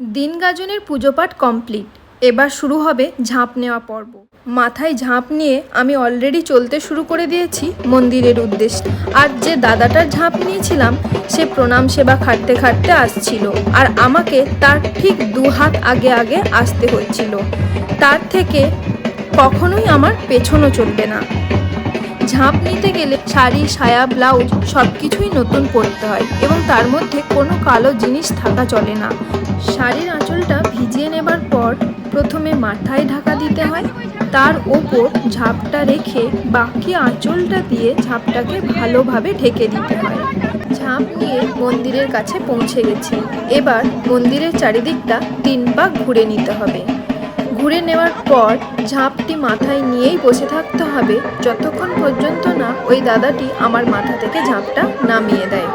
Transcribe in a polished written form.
দিন গাজনের পুজো পাঠ কমপ্লিট। এবার শুরু হবে ঝাঁপ নেওয়া পর্ব। মাথায় ঝাঁপ নিয়ে আমি অলরেডি চলতে শুরু করে দিয়েছি মন্দিরের উদ্দেশ্যে। আর যে দাদাটার ঝাঁপ নিয়েছিলাম সে প্রণাম সেবা খাটতে খাটতে আসছিল, আর আমাকে তার ঠিক 2 হাত আগে আগে আসতে হচ্ছিল। তার থেকে কখনোই আমার পেছনও চলবে না। ঝাঁপ নিতে গেলে শাড়ি, সায়া, ব্লাউজ সব কিছুই নতুন পরতে হয় এবং তার মধ্যে কোনো কালো জিনিস থাকা চলে না। শাড়ির আঁচলটা ভিজিয়ে নেবার পর প্রথমে মাথায় ঢাকা দিতে হয়, তার ওপর ঝাঁপটা রেখে বাকি আঁচলটা দিয়ে ঝাঁপটাকে ভালোভাবে ঢেকে দিতে হয়। ঝাঁপ নিয়ে মন্দিরের কাছে পৌঁছে গেছি। এবার মন্দিরের চারিদিকটা 3 পাক ঘুরে নিতে হবে। ঘুরে নেওয়ার পর ঝাঁপটি মাথায় নিয়েই বসে থাকতে হবে যতক্ষণ পর্যন্ত না ওই দাদাটি আমার মাথা থেকে ঝাঁপটা নামিয়ে দেয়।